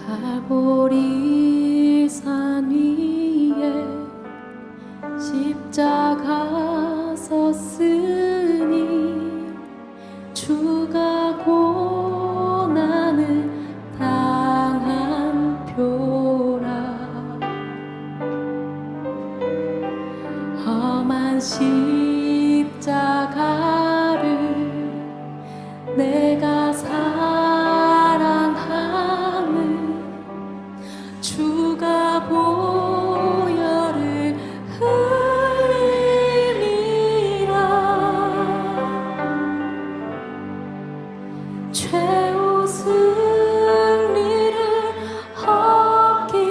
갈보리 산 위에 십자가 섰으니 주가 고난을 당한 표라. 험한 십자가를 내가 사랑함을 주가 보혈을 흘림이라. 최후 승리를 얻기까지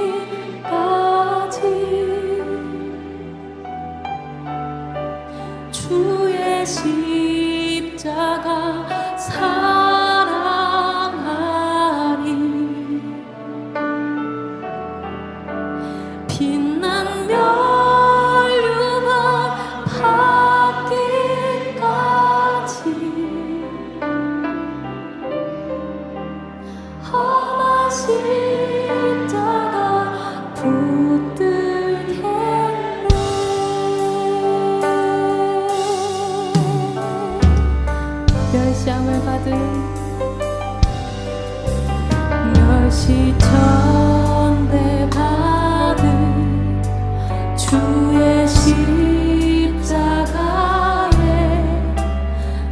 주의 십자가 사랑하리. 빛난 멸류관 받기까지 험한 십자가 붙들겠네. 멸시함을 받은 멸시천대 받은 주의 십자가에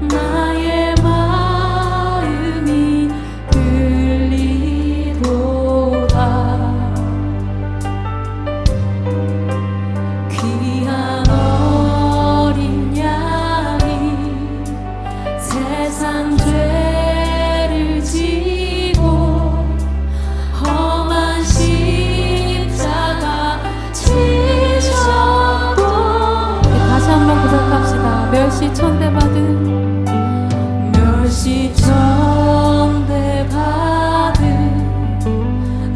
나의 마음이 끌리도다. 귀한 어린 양이 세상 죄를 지고 험한 십자가 지셨고. 다시 한번 고백합시다. 멸시천대 받은 멸시천대 받은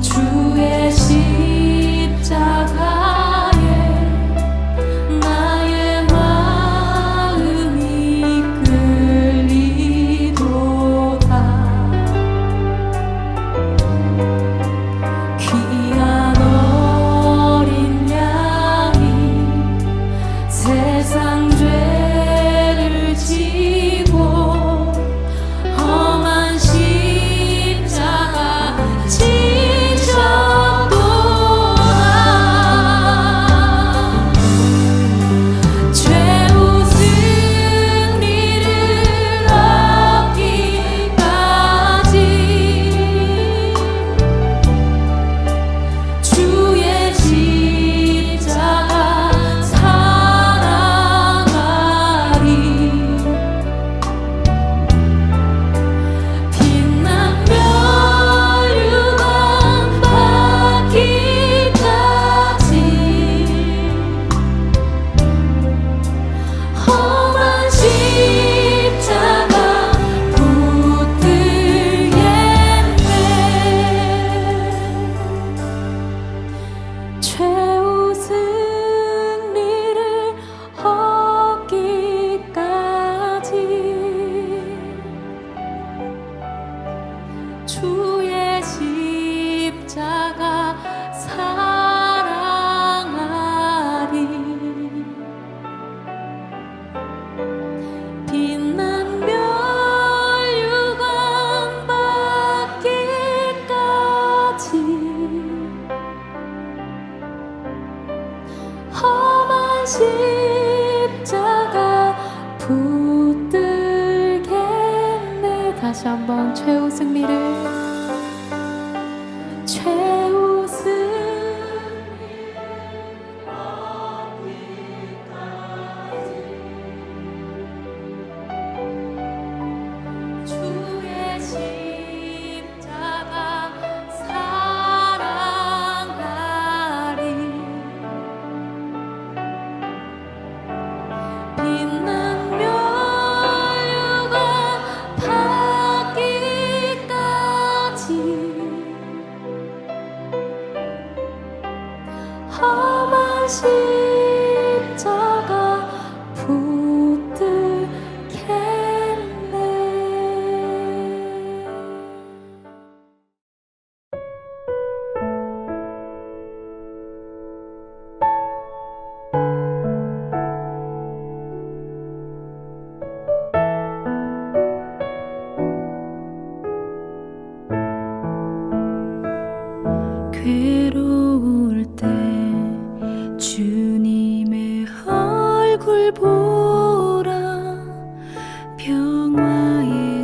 주의 십자가에 나의 마음이 끌리도다. 귀한 어린 양이 세상 죄를 지고 험한 십자가 지셨도다. 최후 승리를 얻기까지 주의 십자가 사랑하리. 빛난 멸류관 받기까지 험한 십자가 붙들겠네. 최후 승리를 얻기까지 주의 십자가 사랑하리. 빛난 멸류관 받기까지 험한 십자가 붙들겠네. 다시 한번 최후 승리를 최후 승리를 얻기까지 주의 십자가 사랑하리. 빛난 멸류관 받기까지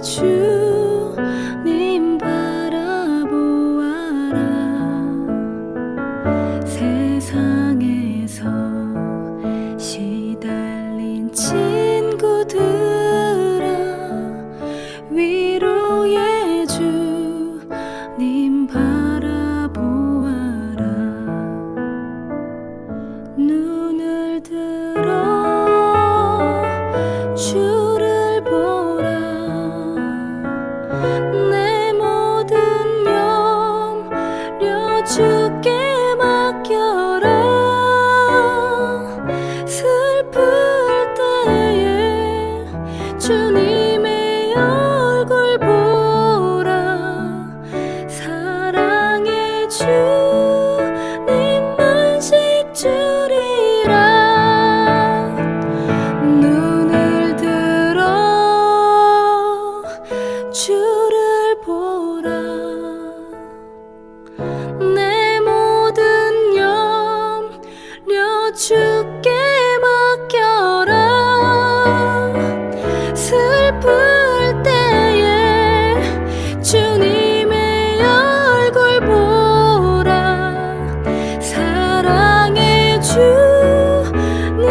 주님 바라보아라. 세상에서 시달린 친구들아, 위로의 주님 바라보아라. 눈을 들어 주를 보라. 내 모든 염려 주께 맡겨라. 슬플 때에 주님의 얼굴 보라. 사랑의 주님만 식주리라. 눈을 들어 주를 보라. 내 모든 염려 주께 맡겨라. 슬플 때에 주님의 얼굴 보라. 사랑의 주님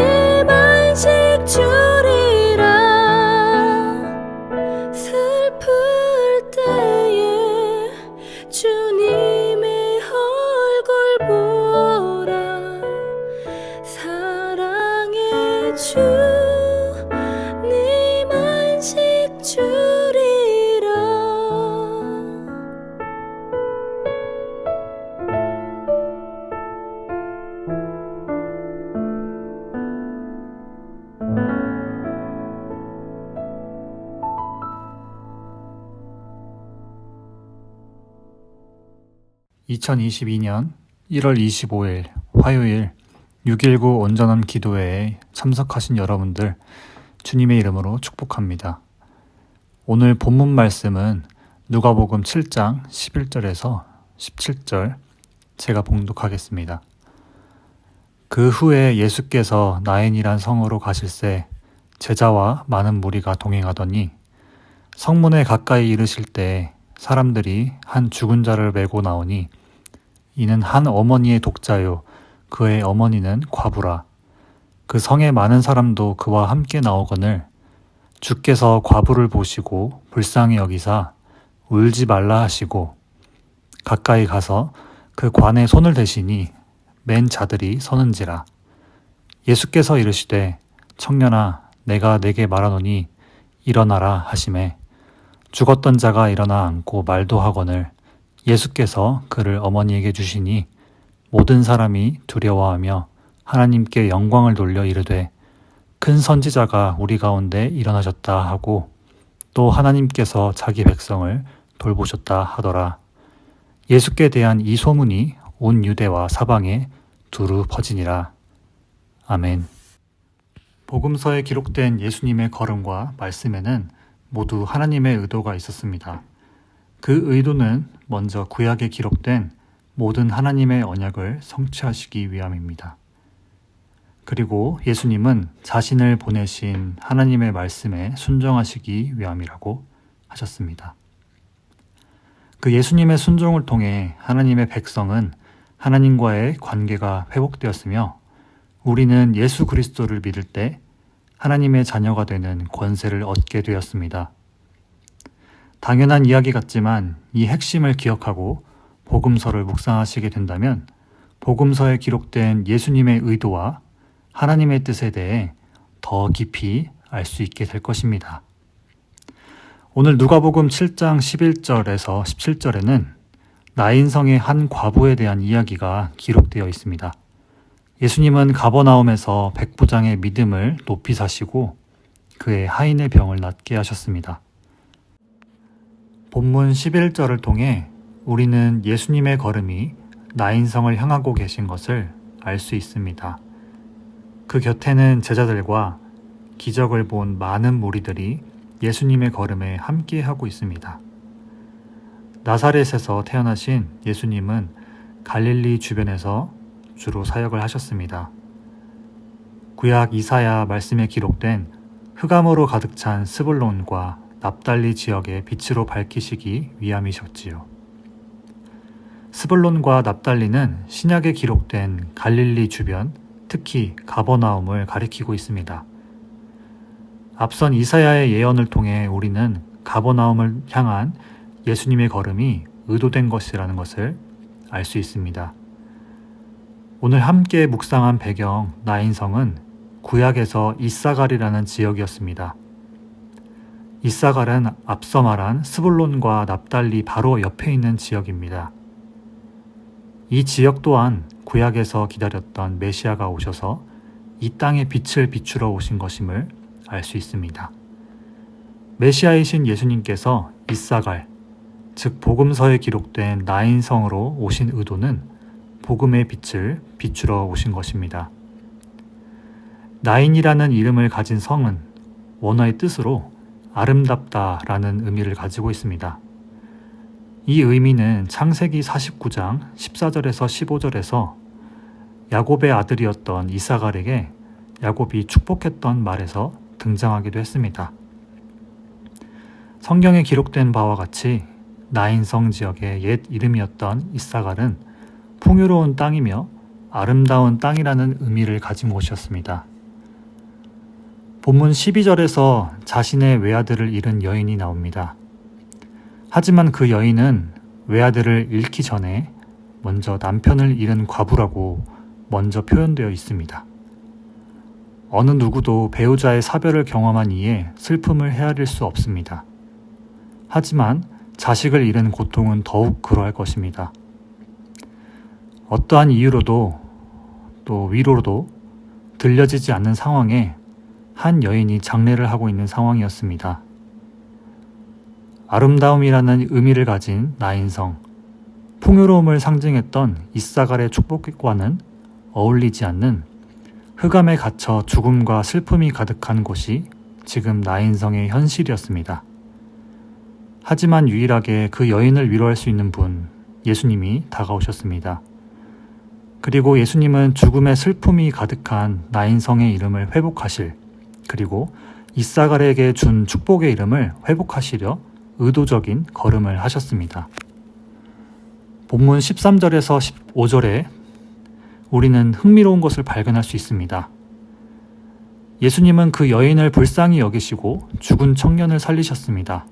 안식 주리라. 슬플 때에 주님의 얼굴 보라. 사랑의 주님 안식 주리라. (2022년 1월 25일) 화요일 6.19 온전한 기도회에 참석하신 여러분들 주님의 이름으로 축복합니다. 오늘 본문 말씀은 누가복음 7장 11절에서 17절 제가 봉독하겠습니다. 그 후에 예수께서 나인이란 성으로 가실새 제자와 많은 무리가 동행하더니 성문에 가까이 이르실 때 사람들이 한 죽은 자를 메고 나오니 이는 한 어머니의 독자요 그의 어머니는 과부라. 그 성에 많은 사람도 그와 함께 나오거늘 주께서 과부를 보시고 불쌍히 여기사 울지 말라 하시고 가까이 가서 그 관에 손을 대시니 맨 자들이 서는지라. 예수께서 이르시되 청년아 내가 네게 말하노니 일어나라 하시매 죽었던 자가 일어나 앉고 말도 하거늘 예수께서 그를 어머니에게 주시니 모든 사람이 두려워하며 하나님께 영광을 돌려 이르되 큰 선지자가 우리 가운데 일어나셨다 하고 또 하나님께서 자기 백성을 돌보셨다 하더라. 예수께 대한 이 소문이 온 유대와 사방에 두루 퍼지니라. 아멘. 복음서에 기록된 예수님의 걸음과 말씀에는 모두 하나님의 의도가 있었습니다. 그 의도는 먼저 구약에 기록된 모든 하나님의 언약을 성취하시기 위함입니다. 그리고 예수님은 자신을 보내신 하나님의 말씀에 순종하시기 위함이라고 하셨습니다. 그 예수님의 순종을 통해 하나님의 백성은 하나님과의 관계가 회복되었으며 우리는 예수 그리스도를 믿을 때 하나님의 자녀가 되는 권세를 얻게 되었습니다. 당연한 이야기 같지만 이 핵심을 기억하고 복음서를 묵상하시게 된다면 복음서에 기록된 예수님의 의도와 하나님의 뜻에 대해 더 깊이 알 수 있게 될 것입니다. 오늘 누가복음 7장 11절에서 17절에는 나인성의 한 과부에 대한 이야기가 기록되어 있습니다. 예수님은 가버나움에서 백부장의 믿음을 높이 사시고 그의 하인의 병을 낫게 하셨습니다. 본문 11절을 통해 우리는 예수님의 걸음이 나인성을 향하고 계신 것을 알 수 있습니다. 그 곁에는 제자들과 기적을 본 많은 무리들이 예수님의 걸음에 함께하고 있습니다. 나사렛에서 태어나신 예수님은 갈릴리 주변에서 주로 사역을 하셨습니다. 구약 이사야 말씀에 기록된 흑암으로 가득 찬 스불론과 납달리 지역의 빛으로 밝히시기 위함이셨지요. 스불론과 납달리는 신약에 기록된 갈릴리 주변, 특히 가버나움을 가리키고 있습니다. 앞선 이사야의 예언을 통해 우리는 가버나움을 향한 예수님의 걸음이 의도된 것이라는 것을 알 수 있습니다. 오늘 함께 묵상한 배경 나인성은 구약에서 이사갈이라는 지역이었습니다. 이사갈은 앞서 말한 스불론과 납달리 바로 옆에 있는 지역입니다. 이 지역 또한 구약에서 기다렸던 메시아가 오셔서 이 땅의 빛을 비추러 오신 것임을 알 수 있습니다. 메시아이신 예수님께서 이사갈, 즉 복음서에 기록된 나인성으로 오신 의도는 복음의 빛을 비추러 오신 것입니다. 나인이라는 이름을 가진 성은 원어의 뜻으로 아름답다라는 의미를 가지고 있습니다. 이 의미는 창세기 49장 14절에서 15절에서 야곱의 아들이었던 이사갈에게 야곱이 축복했던 말에서 등장하기도 했습니다. 성경에 기록된 바와 같이 나인성 지역의 옛 이름이었던 이사갈은 풍요로운 땅이며 아름다운 땅이라는 의미를 가진 곳이었습니다. 본문 12절에서 자신의 외아들을 잃은 여인이 나옵니다. 하지만 그 여인은 외아들을 잃기 전에 먼저 남편을 잃은 과부라고 먼저 표현되어 있습니다. 어느 누구도 배우자의 사별을 경험한 이에 슬픔을 헤아릴 수 없습니다. 하지만 자식을 잃은 고통은 더욱 그러할 것입니다. 어떠한 이유로도 또 위로도 들려지지 않는 상황에 한 여인이 장례를 하고 있는 상황이었습니다. 아름다움이라는 의미를 가진 나인성, 풍요로움을 상징했던 이사갈의 축복과는 어울리지 않는 흑암에 갇혀 죽음과 슬픔이 가득한 곳이 지금 나인성의 현실이었습니다. 하지만 유일하게 그 여인을 위로할 수 있는 분, 예수님이 다가오셨습니다. 그리고 예수님은 죽음의 슬픔이 가득한 나인성의 이름을 회복하실, 그리고 이사갈에게 준 축복의 이름을 회복하시려 의도적인 걸음을 하셨습니다. 본문 13절에서 15절에 우리는 흥미로운 것을 발견할 수 있습니다. 예수님은 그 여인을 불쌍히 여기시고 죽은 청년을 살리셨습니다.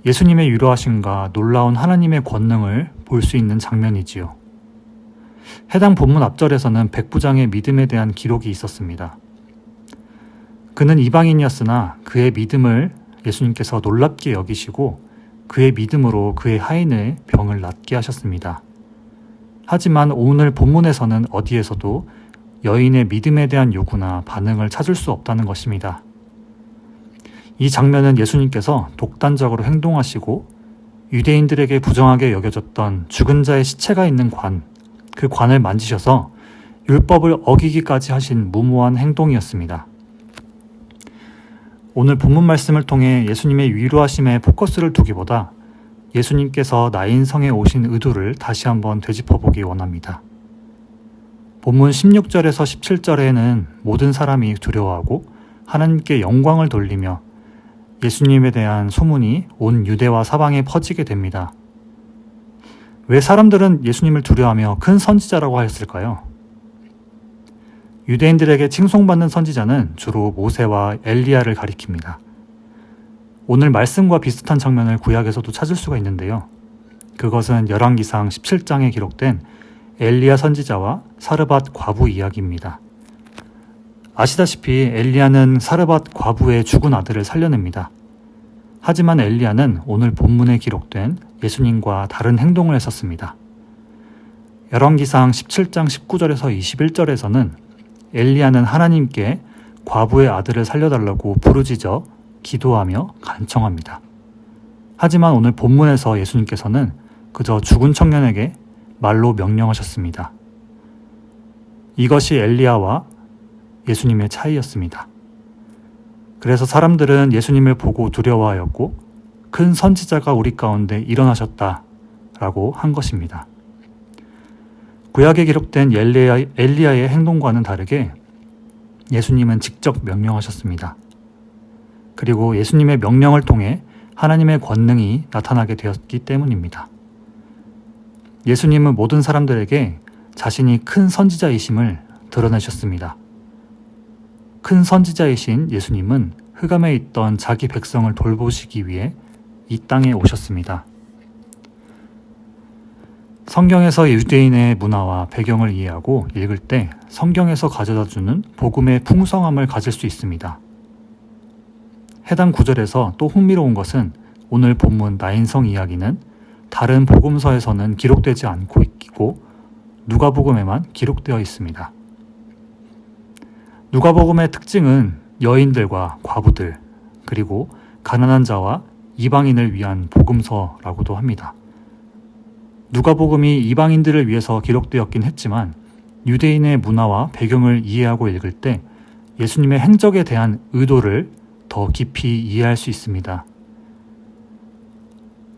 예수님의 위로하심과 놀라운 하나님의 권능을 볼 수 있는 장면이지요. 해당 본문 앞절에서는 백부장의 믿음에 대한 기록이 있었습니다. 그는 이방인이었으나 그의 믿음을 예수님께서 놀랍게 여기시고 그의 믿음으로 그의 하인의 병을 낫게 하셨습니다. 하지만 오늘 본문에서는 어디에서도 여인의 믿음에 대한 요구나 반응을 찾을 수 없다는 것입니다. 이 장면은 예수님께서 독단적으로 행동하시고 유대인들에게 부정하게 여겨졌던 죽은 자의 시체가 있는 그 관을 만지셔서 율법을 어기기까지 하신 무모한 행동이었습니다. 오늘 본문 말씀을 통해 예수님의 위로하심에 포커스를 두기보다 예수님께서 나인성에 오신 의도를 다시 한번 되짚어보기 원합니다. 본문 16절에서 17절에는 모든 사람이 두려워하고 하나님께 영광을 돌리며 예수님에 대한 소문이 온 유대와 사방에 퍼지게 됩니다. 왜 사람들은 예수님을 두려워하며 큰 선지자라고 하였을까요? 유대인들에게 칭송받는 선지자는 주로 모세와 엘리야를 가리킵니다. 오늘 말씀과 비슷한 장면을 구약에서도 찾을 수가 있는데요. 그것은 열왕기상 17장에 기록된 엘리야 선지자와 사르밧 과부 이야기입니다. 아시다시피 엘리야는 사르밧 과부의 죽은 아들을 살려냅니다. 하지만 엘리야는 오늘 본문에 기록된 예수님과 다른 행동을 했었습니다. 열왕기상 17장 19절에서 21절에서는 엘리야는 하나님께 과부의 아들을 살려달라고 부르짖어 기도하며 간청합니다. 하지만 오늘 본문에서 예수님께서는 그저 죽은 청년에게 말로 명령하셨습니다. 이것이 엘리야와 예수님의 차이였습니다. 그래서 사람들은 예수님을 보고 두려워하였고 큰 선지자가 우리 가운데 일어나셨다라고 한 것입니다. 구약에 기록된 엘리야의 행동과는 다르게 예수님은 직접 명령하셨습니다. 그리고 예수님의 명령을 통해 하나님의 권능이 나타나게 되었기 때문입니다. 예수님은 모든 사람들에게 자신이 큰 선지자이심을 드러내셨습니다. 큰 선지자이신 예수님은 흑암에 있던 자기 백성을 돌보시기 위해 이 땅에 오셨습니다. 성경에서 유대인의 문화와 배경을 이해하고 읽을 때 성경에서 가져다주는 복음의 풍성함을 가질 수 있습니다. 해당 구절에서 또 흥미로운 것은 오늘 본문 나인성 이야기는 다른 복음서에서는 기록되지 않고 있고 누가복음에만 기록되어 있습니다. 누가복음의 특징은 여인들과 과부들 그리고 가난한 자와 이방인을 위한 복음서라고도 합니다. 누가복음이 이방인들을 위해서 기록되었긴 했지만 유대인의 문화와 배경을 이해하고 읽을 때 예수님의 행적에 대한 의도를 더 깊이 이해할 수 있습니다.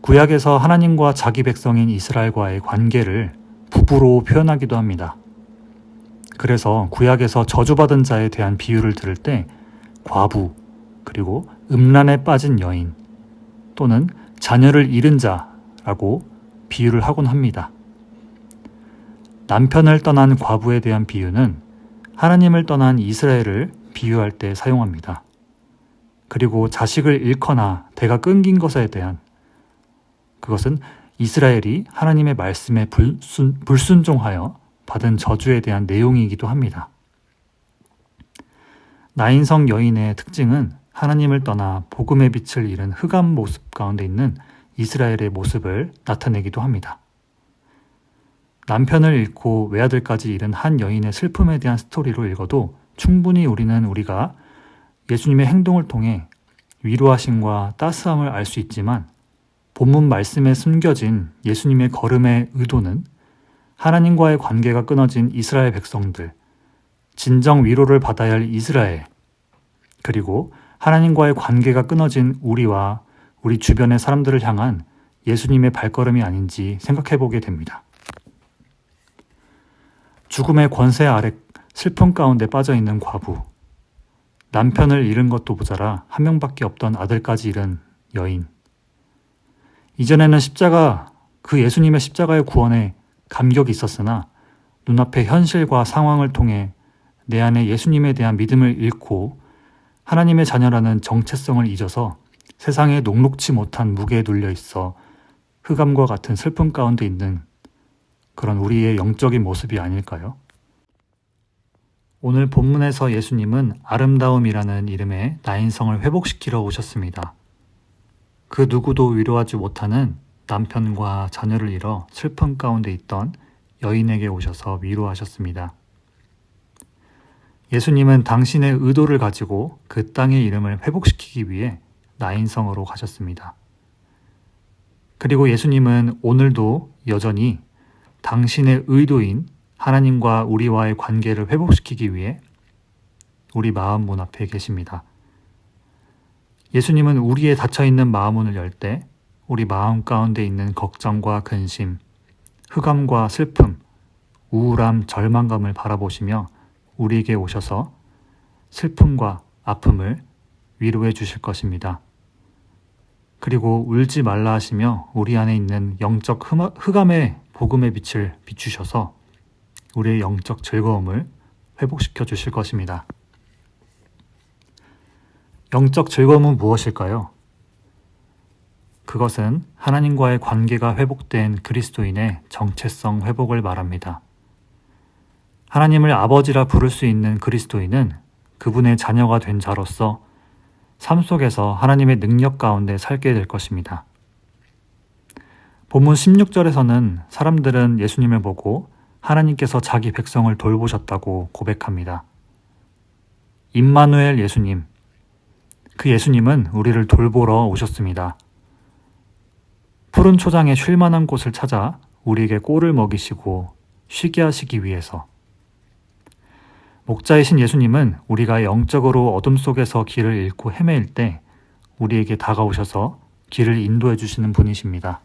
구약에서 하나님과 자기 백성인 이스라엘과의 관계를 부부로 표현하기도 합니다. 그래서 구약에서 저주받은 자에 대한 비유를 들을 때 과부, 그리고 음란에 빠진 여인, 또는 자녀를 잃은 자라고 비유를 하곤 합니다. 남편을 떠난 과부에 대한 비유는 하나님을 떠난 이스라엘을 비유할 때 사용합니다. 그리고 자식을 잃거나 대가 끊긴 것에 대한 그것은 이스라엘이 하나님의 말씀에 불순종하여 받은 저주에 대한 내용이기도 합니다. 나인성 여인의 특징은 하나님을 떠나 복음의 빛을 잃은 흑암 모습 가운데 있는 이스라엘의 모습을 나타내기도 합니다. 남편을 잃고 외아들까지 잃은 한 여인의 슬픔에 대한 스토리로 읽어도 충분히 우리가 예수님의 행동을 통해 위로하심과 따스함을 알 수 있지만 본문 말씀에 숨겨진 예수님의 걸음의 의도는 하나님과의 관계가 끊어진 이스라엘 백성들, 진정 위로를 받아야 할 이스라엘, 그리고 하나님과의 관계가 끊어진 우리와 우리 주변의 사람들을 향한 예수님의 발걸음이 아닌지 생각해 보게 됩니다. 죽음의 권세 아래 슬픔 가운데 빠져있는 과부, 남편을 잃은 것도 모자라 한 명밖에 없던 아들까지 잃은 여인, 이전에는 그 예수님의 십자가의 구원에 감격이 있었으나 눈앞의 현실과 상황을 통해 내 안에 예수님에 대한 믿음을 잃고 하나님의 자녀라는 정체성을 잊어서 세상에 녹록지 못한 무게에 눌려 있어 흑암과 같은 슬픔 가운데 있는 그런 우리의 영적인 모습이 아닐까요? 오늘 본문에서 예수님은 아름다움이라는 이름의 나인성을 회복시키러 오셨습니다. 그 누구도 위로하지 못하는 남편과 자녀를 잃어 슬픔 가운데 있던 여인에게 오셔서 위로하셨습니다. 예수님은 당신의 의도를 가지고 그 땅의 이름을 회복시키기 위해 나인성으로 가셨습니다. 그리고 예수님은 오늘도 여전히 당신의 의도인 하나님과 우리와의 관계를 회복시키기 위해 우리 마음 문 앞에 계십니다. 예수님은 우리의 닫혀있는 마음 문을 열 때 우리 마음 가운데 있는 걱정과 근심, 흑암과 슬픔, 우울함, 절망감을 바라보시며 우리에게 오셔서 슬픔과 아픔을 위로해 주실 것입니다. 그리고 울지 말라 하시며 우리 안에 있는 영적 흑암의 복음의 빛을 비추셔서 우리의 영적 즐거움을 회복시켜 주실 것입니다. 영적 즐거움은 무엇일까요? 그것은 하나님과의 관계가 회복된 그리스도인의 정체성 회복을 말합니다. 하나님을 아버지라 부를 수 있는 그리스도인은 그분의 자녀가 된 자로서 삶 속에서 하나님의 능력 가운데 살게 될 것입니다. 본문 16절에서는 사람들은 예수님을 보고 하나님께서 자기 백성을 돌보셨다고 고백합니다. 임마누엘 예수님, 그 예수님은 우리를 돌보러 오셨습니다. 푸른 초장에 쉴 만한 곳을 찾아 우리에게 꼴을 먹이시고 쉬게 하시기 위해서. 목자이신 예수님은 우리가 영적으로 어둠 속에서 길을 잃고 헤매일 때 우리에게 다가오셔서 길을 인도해 주시는 분이십니다.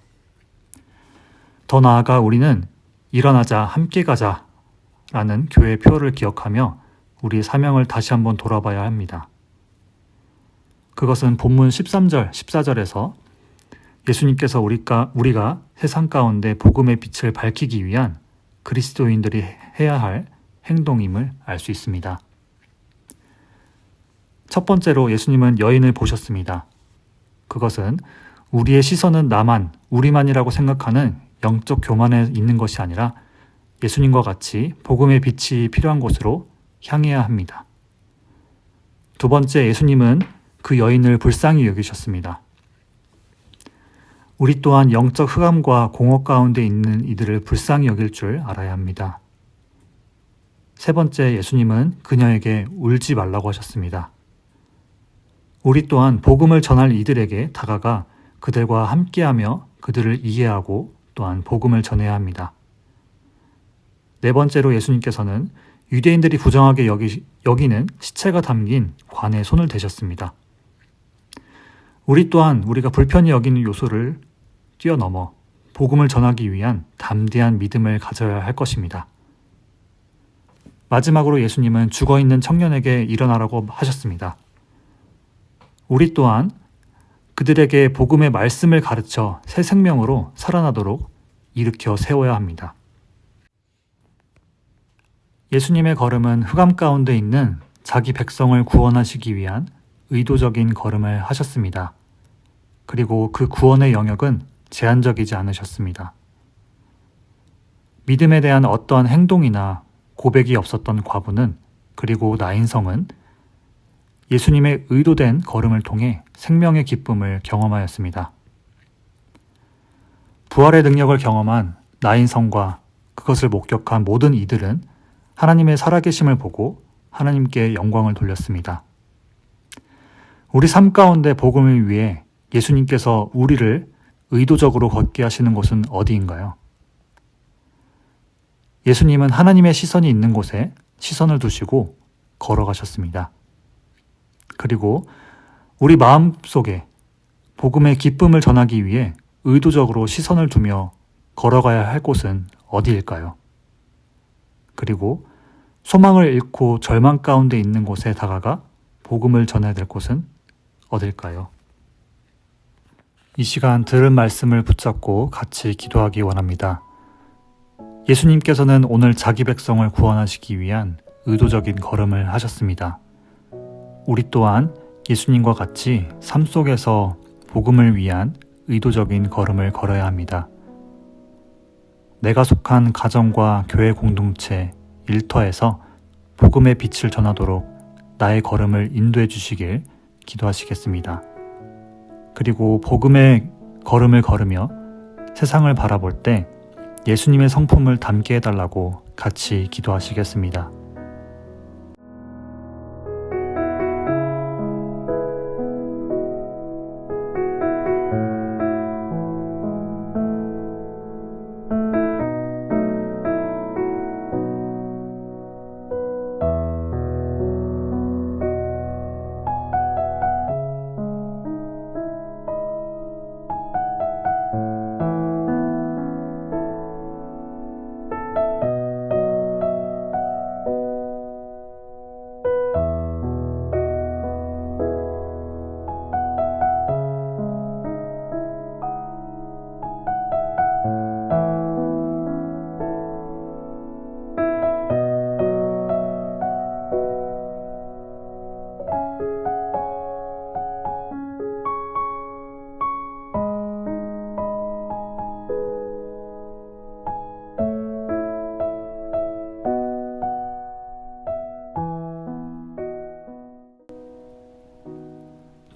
더 나아가 우리는 일어나자 함께 가자 라는 교회의 표를 기억하며 우리의 사명을 다시 한번 돌아봐야 합니다. 그것은 본문 13절, 14절에서 예수님께서 우리가 세상 가운데 복음의 빛을 밝히기 위한 그리스도인들이 해야 할 행동임을 알 수 있습니다. 첫 번째로 예수님은 여인을 보셨습니다. 그것은 우리의 시선은 나만, 우리만이라고 생각하는 영적 교만에 있는 것이 아니라 예수님과 같이 복음의 빛이 필요한 곳으로 향해야 합니다. 두 번째, 예수님은 그 여인을 불쌍히 여기셨습니다. 우리 또한 영적 흑암과 공허 가운데 있는 이들을 불쌍히 여길 줄 알아야 합니다. 세 번째, 예수님은 그녀에게 울지 말라고 하셨습니다. 우리 또한 복음을 전할 이들에게 다가가 그들과 함께하며 그들을 이해하고 또한 복음을 전해야 합니다. 네 번째로 예수님께서는 유대인들이 부정하게 여기는 시체가 담긴 관에 손을 대셨습니다. 우리 또한 우리가 불편히 여기는 요소를 뛰어넘어 복음을 전하기 위한 담대한 믿음을 가져야 할 것입니다. 마지막으로 예수님은 죽어있는 청년에게 일어나라고 하셨습니다. 우리 또한 그들에게 복음의 말씀을 가르쳐 새 생명으로 살아나도록 일으켜 세워야 합니다. 예수님의 걸음은 흑암 가운데 있는 자기 백성을 구원하시기 위한 의도적인 걸음을 하셨습니다. 그리고 그 구원의 영역은 제한적이지 않으셨습니다. 믿음에 대한 어떠한 행동이나 고백이 없었던 과부는 그리고 나인성은 예수님의 의도된 걸음을 통해 생명의 기쁨을 경험하였습니다. 부활의 능력을 경험한 나인성과 그것을 목격한 모든 이들은 하나님의 살아계심을 보고 하나님께 영광을 돌렸습니다. 우리 삶 가운데 복음을 위해 예수님께서 우리를 의도적으로 걷게 하시는 곳은 어디인가요? 예수님은 하나님의 시선이 있는 곳에 시선을 두시고 걸어가셨습니다. 그리고 우리 마음 속에 복음의 기쁨을 전하기 위해 의도적으로 시선을 두며 걸어가야 할 곳은 어디일까요? 그리고 소망을 잃고 절망 가운데 있는 곳에 다가가 복음을 전해야 될 곳은 어딜까요? 이 시간 들은 말씀을 붙잡고 같이 기도하기 원합니다. 예수님께서는 오늘 자기 백성을 구원하시기 위한 의도적인 걸음을 하셨습니다. 우리 또한 예수님과 같이 삶 속에서 복음을 위한 의도적인 걸음을 걸어야 합니다. 내가 속한 가정과 교회 공동체, 일터에서 복음의 빛을 전하도록 나의 걸음을 인도해 주시길 기도하시겠습니다. 그리고 복음의 걸음을 걸으며 세상을 바라볼 때 예수님의 성품을 담게 해달라고 같이 기도하시겠습니다.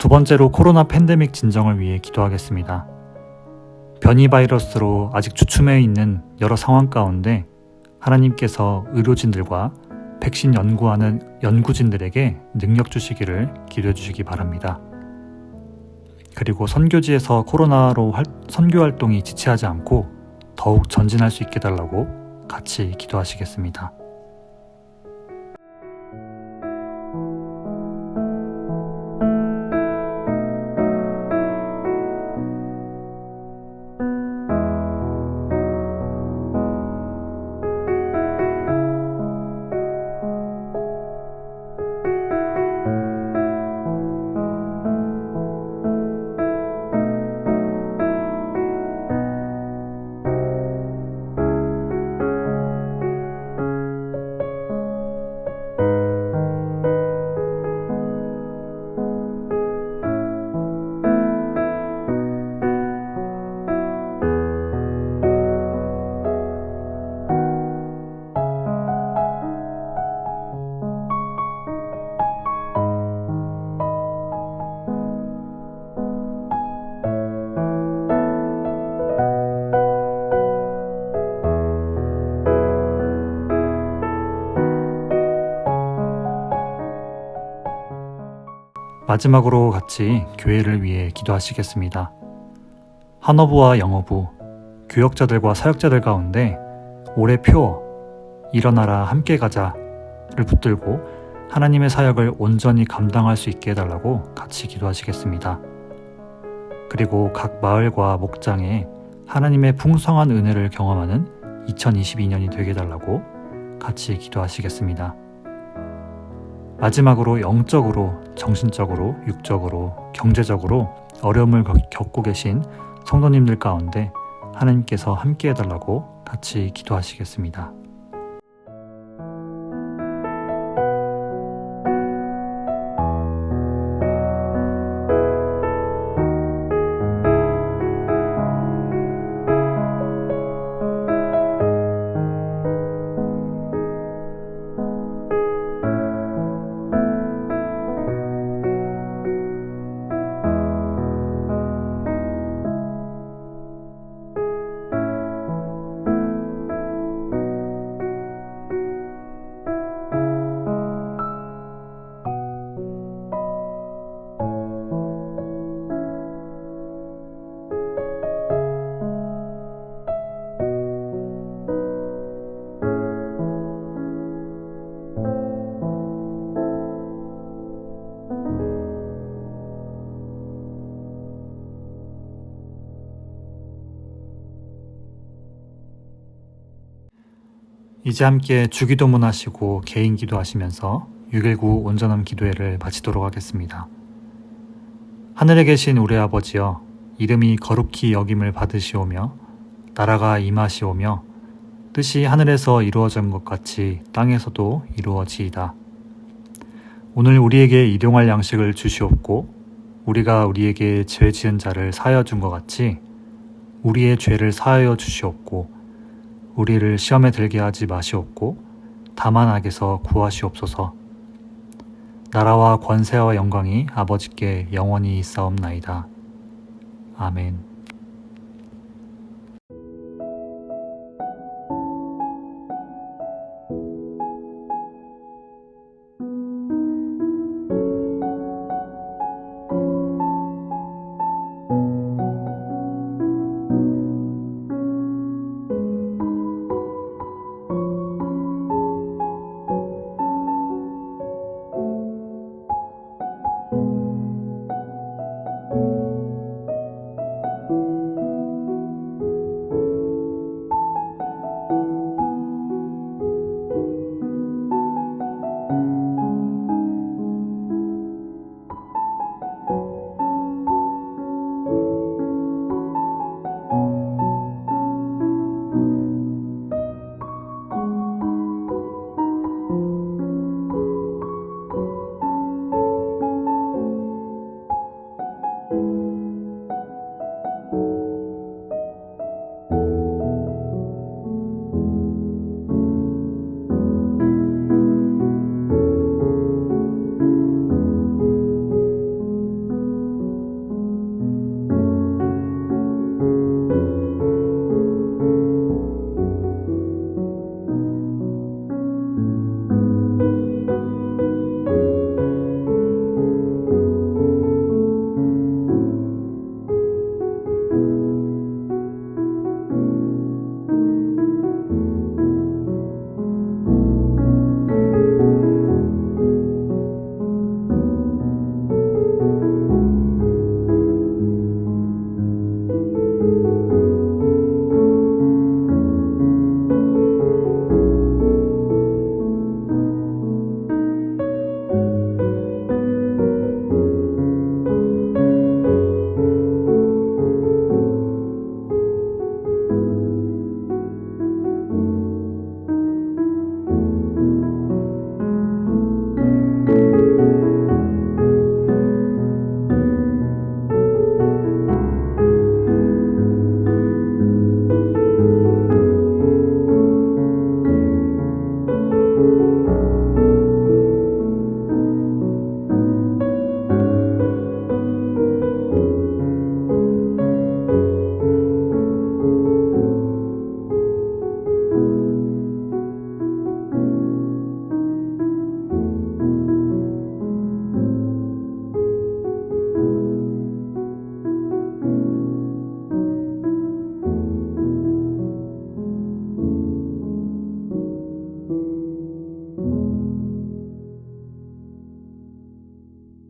두 번째로 코로나 팬데믹 진정을 위해 기도하겠습니다. 변이 바이러스로 아직 주춤해 있는 여러 상황 가운데 하나님께서 의료진들과 백신 연구하는 연구진들에게 능력 주시기를 기도해 주시기 바랍니다. 그리고 선교지에서 코로나로 선교 활동이 지체하지 않고 더욱 전진할 수 있게 해달라고 같이 기도하시겠습니다. 마지막으로 같이 교회를 위해 기도하시겠습니다. 한어부와 영어부, 교역자들과 사역자들 가운데 올해 표 일어나라 함께 가자를 붙들고 하나님의 사역을 온전히 감당할 수 있게 해달라고 같이 기도하시겠습니다. 그리고 각 마을과 목장에 하나님의 풍성한 은혜를 경험하는 2022년이 되게 해달라고 같이 기도하시겠습니다. 마지막으로 영적으로, 정신적으로, 육적으로, 경제적으로 어려움을 겪고 계신 성도님들 가운데 하나님께서 함께 해달라고 같이 기도하시겠습니다. 이제 함께 주기도문 하시고 개인 기도하시면서 6.19 온전함 기도회를 바치도록 하겠습니다. 하늘에 계신 우리 아버지여, 이름이 거룩히 여김을 받으시오며 나라가 임하시오며 뜻이 하늘에서 이루어진 것 같이 땅에서도 이루어지이다. 오늘 우리에게 일용할 양식을 주시옵고 우리가 우리에게 죄 지은 자를 사하여 준 것 같이 우리의 죄를 사하여 주시옵고 우리를 시험에 들게 하지 마시옵고 다만 악에서 구하시옵소서. 나라와 권세와 영광이 아버지께 영원히 있사옵나이다. 아멘.